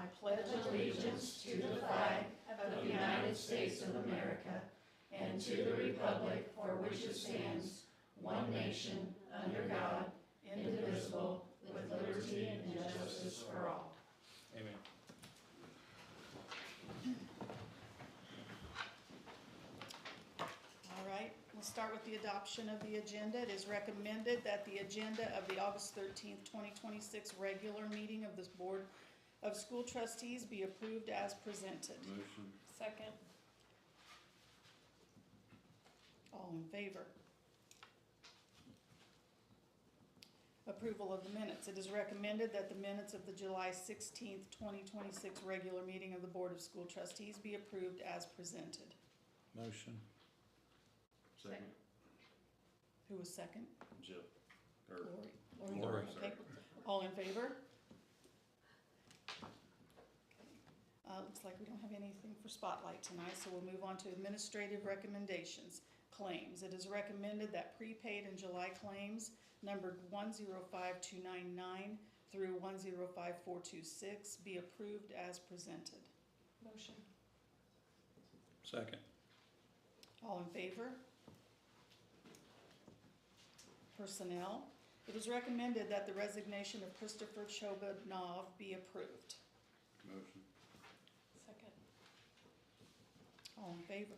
I pledge allegiance to the flag of the United States of America and to the republic for which it stands, one nation, under God, indivisible, with liberty and justice for all. Amen. All right, we'll start with the adoption of the agenda. It is recommended that the agenda of the August 13th, 2026 regular meeting of this Board of School Trustees be approved as presented. Motion. Second. All in favor? Approval of the minutes. It is recommended that the minutes of the July 16th, 2026 regular meeting of the Board of School Trustees be approved as presented. Motion. Second. Who was second? Jill. Lori. Lori, Okay. All in favor? Looks like we don't have anything for Spotlight tonight, so we'll move on to administrative recommendations. Claims. It is recommended that prepaid and July claims numbered 105299 through 105426 be approved as presented. Motion. Second. All in favor? Personnel. It is recommended that the resignation of Christopher Chobadnov be approved. Motion. Second. All in favor?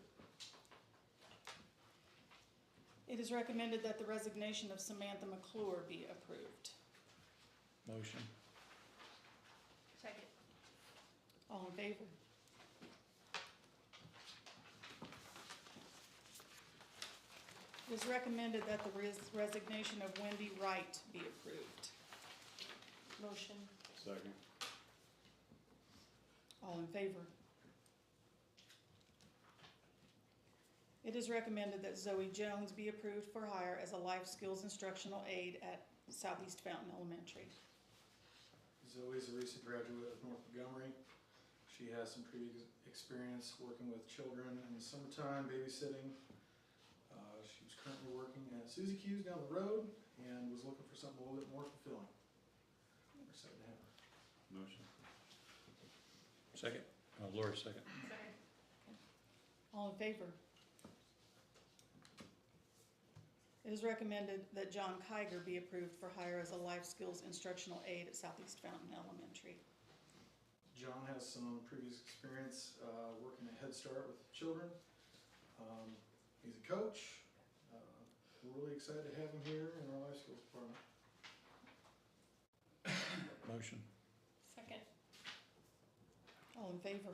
It is recommended that the resignation of Samantha McClure be approved. Motion. Second. All in favor? It is recommended that the resignation of Wendy Wright be approved. Motion. Second. All in favor? It is recommended that Zoe Jones be approved for hire as a life skills instructional aide at Southeast Fountain Elementary. Zoe's a recent graduate of North Montgomery. She has some previous experience working with children in the summertime, babysitting. She was currently working at Susie Q's down the road and was looking for something a little bit more fulfilling. We're excited to have her. Motion. Second. Lori, second. Second. All in favor? It is recommended that John Kiger be approved for hire as a life skills instructional aide at Southeast Fountain Elementary. John has some previous experience working at Head Start with children. He's a coach. We're really excited to have him here in our life skills department. Motion. Second. All in favor?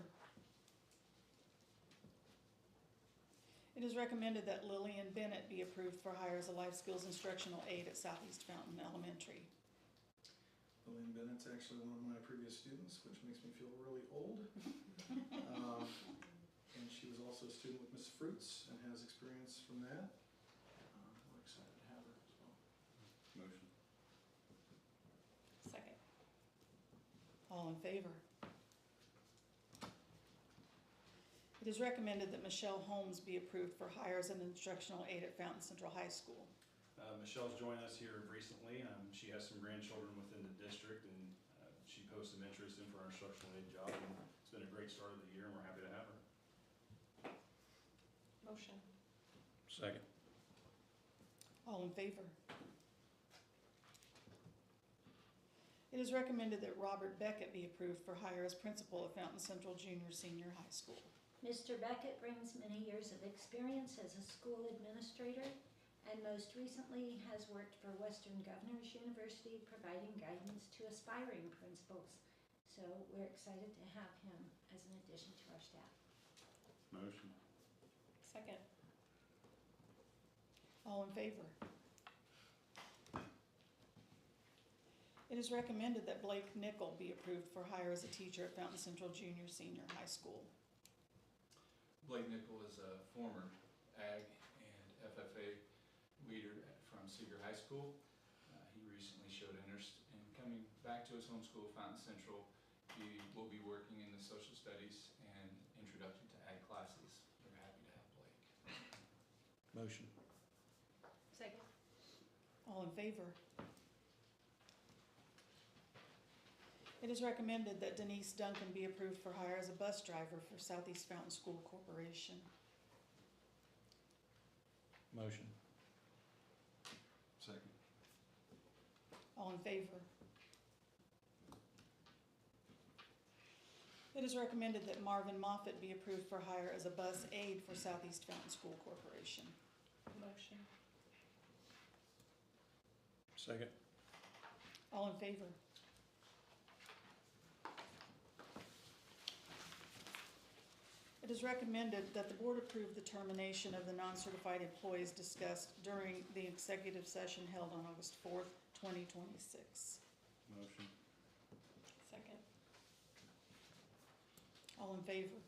It is recommended that Lillian Bennett be approved for hire as a life skills instructional aide at Southeast Fountain Elementary. Lillian Bennett's actually one of my previous students, which makes me feel really old. And she was also a student with Miss Fruits and has experience from that. We're excited to have her as well. Motion. Second. All in favor? It is recommended that Michelle Holmes be approved for hire as an instructional aide at Fountain Central High School. Michelle's joined us here recently. She has some grandchildren within the district, and she posted some interest in for our instructional aide job. And it's been a great start of the year, and we're happy to have her. Motion. Second. All in favor? It is recommended that Robert Beckett be approved for hire as principal at Fountain Central Junior Senior High School. Mr. Beckett brings many years of experience as a school administrator and most recently has worked for Western Governors University providing guidance to aspiring principals. So we're excited to have him as an addition to our staff. Motion. Second. All in favor? It is recommended that Blake Nickel be approved for hire as a teacher at Fountain Central Junior Senior High School. Blake Nickel is a former Ag and FFA leader from Seeger High School. He recently showed interest in coming back to his home school, Fountain Central. He will be working in the social studies and introduction to Ag classes. We're happy to have Blake. Motion. Second. All in favor? It is recommended that Denise Duncan be approved for hire as a bus driver for Southeast Fountain School Corporation. Motion. Second. All in favor? It is recommended that Marvin Moffett be approved for hire as a bus aide for Southeast Fountain School Corporation. Motion. Second. All in favor? It is recommended that the board approve the termination of the non-certified employees discussed during the executive session held on August 4th, 2026. Motion. Second. All in favor?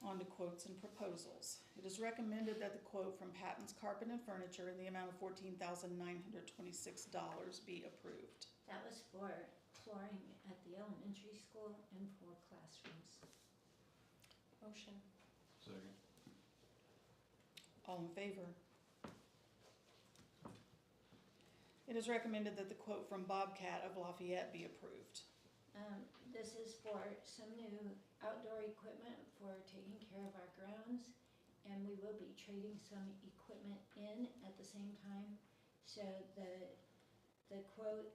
On to quotes and proposals. It is recommended that the quote from Patton's Carpet and Furniture in the amount of $14,926 be approved. That was for flooring at the elementary school and 4 classrooms. Motion. Second. All in favor? It is recommended that the quote from Bobcat of Lafayette be approved. This is for some new outdoor equipment for taking care of our grounds, and we will be trading some equipment in at the same time. So the quote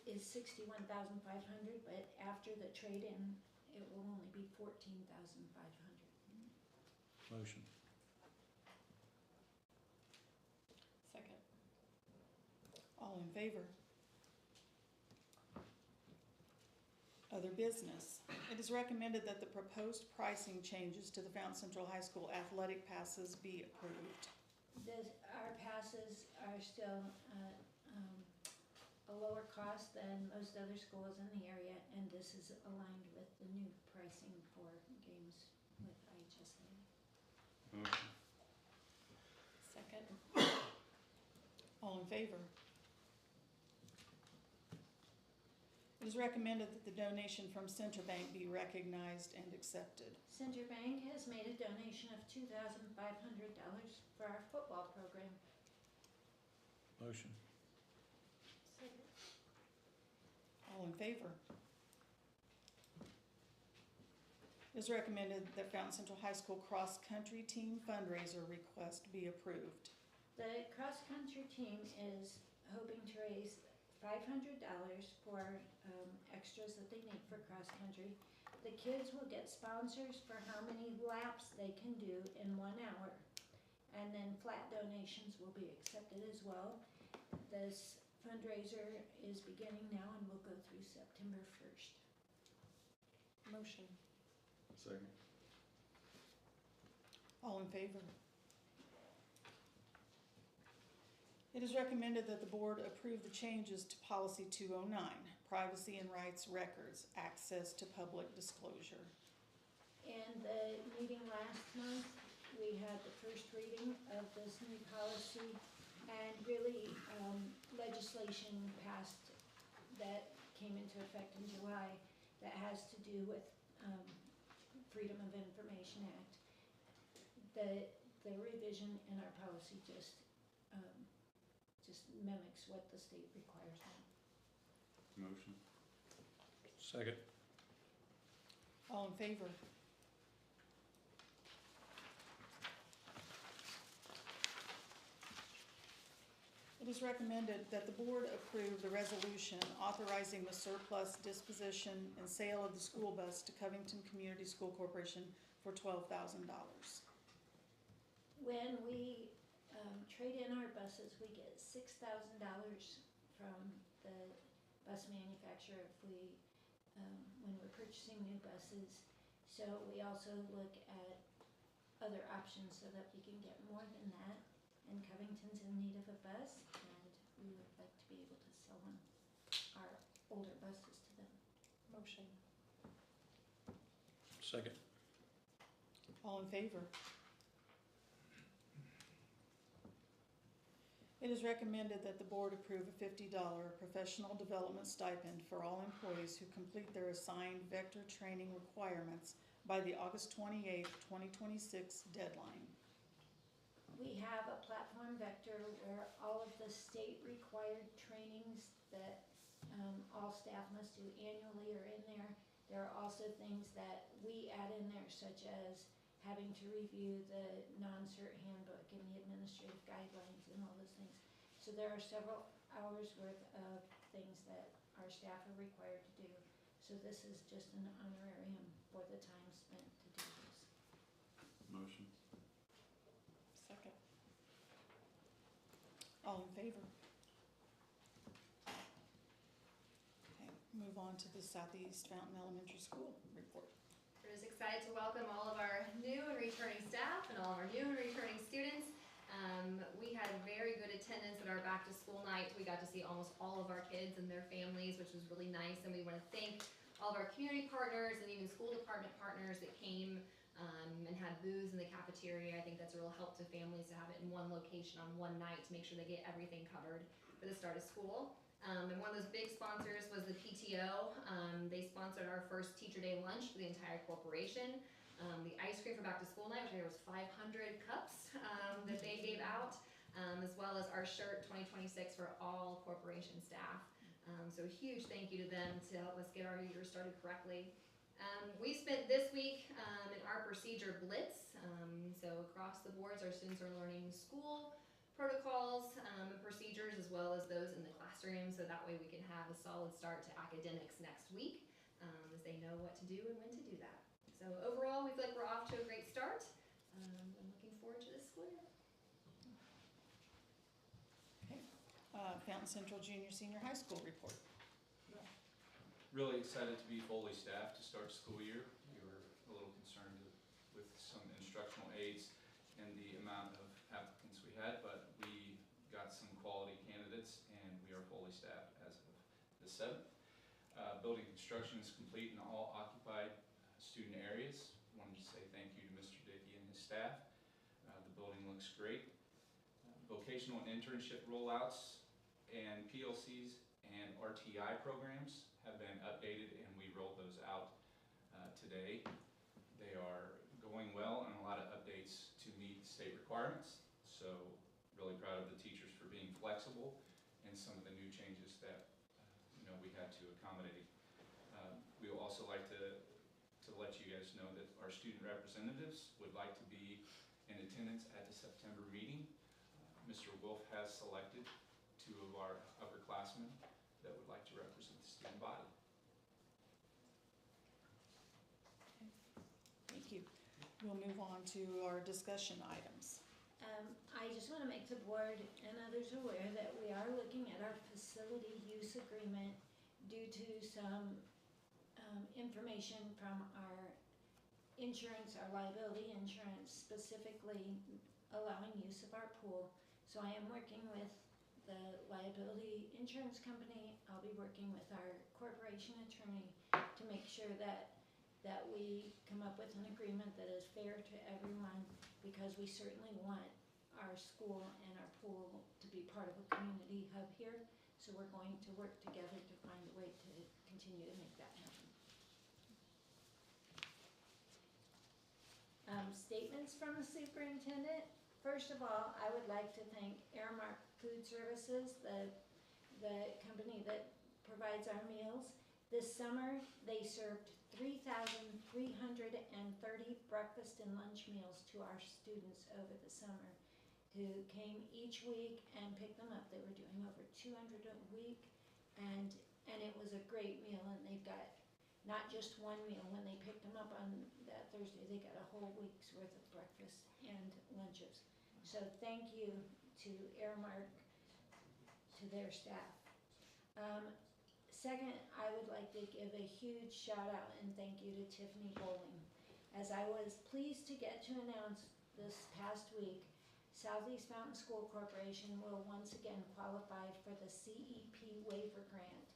is $61,500, but after the trade-in, it will only be $14,500. Motion. Second. All in favor? Other business. It is recommended that the proposed pricing changes to the Fountain Central High School athletic passes be approved. Our passes are still a lower cost than most other schools in the area, and this is aligned with the new pricing for games with IHSA. Motion. Second. All in favor? It is recommended that the donation from Center Bank be recognized and accepted. Center Bank has made a donation of $2,500 for our football program. Motion. Second. All in favor? It is recommended that Fountain Central High School cross-country team fundraiser request be approved. The cross-country team is hoping to raise $500 for extras that they need for cross-country. The kids will get sponsors for how many laps they can do in 1 hour. And then flat donations will be accepted as well. This fundraiser is beginning now and will go through September 1st. Motion. Second. All in favor? It is recommended that the board approve the changes to Policy 209, Privacy and Rights Records, Access to Public Disclosure. In the meeting last month, we had the first reading of this new policy, and really legislation passed that came into effect in July that has to do with Freedom of Information Act. The revision in our policy just mimics what the state requires now. Motion. Second. All in favor? It is recommended that the board approve the resolution authorizing the surplus disposition and sale of the school bus to Covington Community School Corporation for $12,000. When we trade in our buses, we get $6,000 from the bus manufacturer if we, when we're purchasing new buses. So we also look at other options so that we can get more than that. And Covington's in need of a bus, and we would like to be able to sell them, our older buses to them. Motion. Second. All in favor? It is recommended that the board approve a $50 professional development stipend for all employees who complete their assigned vector training requirements by the August 28th, 2026 deadline. We have a platform vector where all of the state required trainings that all staff must do annually are in there. There are also things that we add in there, such as having to review the non-cert handbook and the administrative guidelines and all those things. So there are several hours worth of things that our staff are required to do. So this is just an honorarium for the time spent to do this. Motion. Second. All in favor? Okay, move on to the Southeast Fountain Elementary School report. We're just excited to welcome all of our new and returning staff and all of our new and returning students. We had very good attendance at our back to school night. We got to see almost all of our kids and their families, which was really nice. And we want to thank all of our community partners and even school department partners that came and had booths in the cafeteria. I think that's a real help to families to have it in one location on one night to make sure they get everything covered for the start of school. And one of those big sponsors was the PTO. They sponsored our first Teacher Day lunch for the entire corporation. The ice cream for back to school night, which there was 500 cups that they gave out, as well as our shirt 2026 for all corporation staff. So a huge thank you to them to help us get our year started correctly. We spent this week in our procedure blitz. So across the boards, our students are learning school protocols and procedures as well as those in the classroom, so that way we can have a solid start to academics next week as they know what to do and when to do that. So overall, we feel like we're off to a great start. I'm looking forward to this school year. Okay, Fountain Central Junior Senior High School report. Really excited to be fully staffed to start school year. We were a little concerned with some instructional aides and the amount of applicants we had, but we got some quality candidates and we are fully staffed as of the 7th. Building construction is complete in all occupied student areas. Wanted to say thank you to Mr. Dickey and his staff. The building looks great. Vocational and internship rollouts and PLCs and RTI programs have been updated and we rolled those out today. They are going well and a lot of updates to meet state requirements. So really proud of the teachers for being flexible and some of the new changes that we had to accommodate. We would also like to let you guys know that our student representatives would like to be in attendance at the September meeting. Mr. Wolf has selected 2 of our upperclassmen that would like to represent the student body. Thank you. We'll move on to our discussion items. I just want to make the board and others aware that we are looking at our facility use agreement due to some information from our insurance, our liability insurance, specifically allowing use of our pool. So I am working with the liability insurance company. I'll be working with our corporation attorney to make sure that we come up with an agreement that is fair to everyone, because we certainly want our school and our pool to be part of a community hub here. So we're going to work together to find a way to continue to make that happen. Statements from the superintendent. First of all, I would like to thank Airmark Food Services, the company that provides our meals. This summer, they served 3,330 breakfast and lunch meals to our students over the summer, who came each week and picked them up. They were doing over 200 a week, and it was a great meal. And they've got not just one meal. When they picked them up on that Thursday, they got a whole week's worth of breakfast and lunches. So thank you to Airmark, to their staff. Second, I would like to give a huge shout out and thank you to Tiffany Bowling. As I was pleased to get to announce this past week, Southeast Fountain School Corporation will once again qualify for the CEP waiver grant.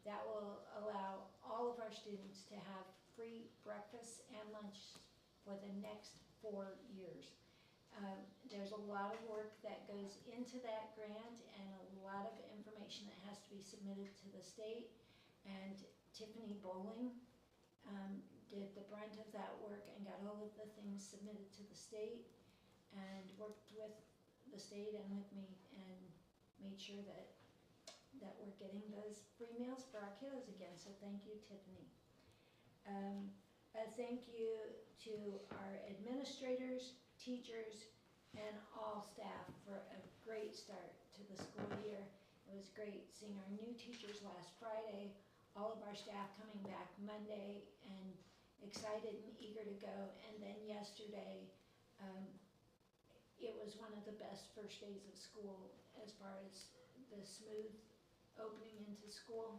That will allow all of our students to have free breakfast and lunch for the next 4 years. There's a lot of work that goes into that grant and a lot of information that has to be submitted to the state. And Tiffany Bowling did the brunt of that work and got all of the things submitted to the state and worked with the state and with me and made sure that we're getting those free meals for our kiddos again, so thank you, Tiffany. A thank you to our administrators, teachers, and all staff for a great start to the school year. It was great seeing our new teachers last Friday, all of our staff coming back Monday and excited and eager to go. And then yesterday, it was one of the best first days of school as far as the smooth opening into school.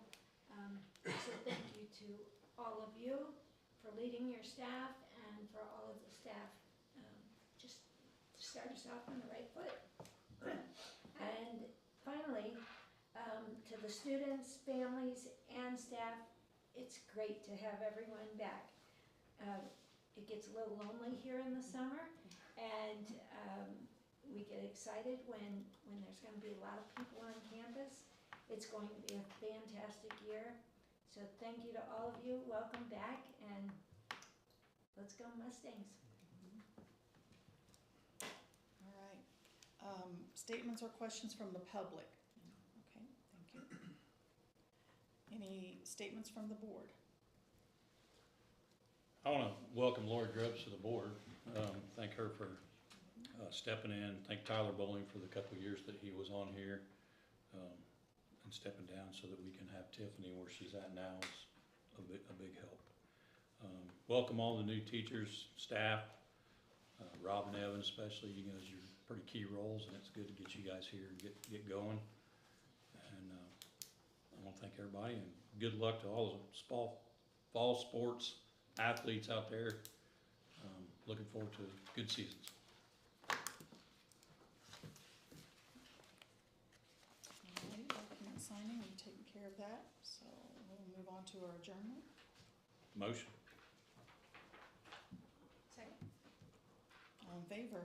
So thank you to all of you for leading your staff and for all of the staff just to start us off on the right foot. And finally, to the students, families, and staff, it's great to have everyone back. It gets a little lonely here in the summer, and we get excited when there's going to be a lot of people on campus. It's going to be a fantastic year. So thank you to all of you. Welcome back, and let's go Mustangs. All right. Statements or questions from the public? Okay, thank you. Any statements from the board? I want to welcome Lori Grubbs to the board. Thank her for stepping in. Thank Tyler Bowling for the couple of years that he was on here and stepping down so that we can have Tiffany where she's at now is a big help. Welcome all the new teachers, staff, Rob and Evan especially. You guys are pretty key roles, and it's good to get you guys here and get going. And I want to thank everybody, and good luck to all the fall sports athletes out there. Looking forward to good seasons. Alrighty, document signing, we've taken care of that, so we'll move on to our adjournment. Motion. Second. All in favor?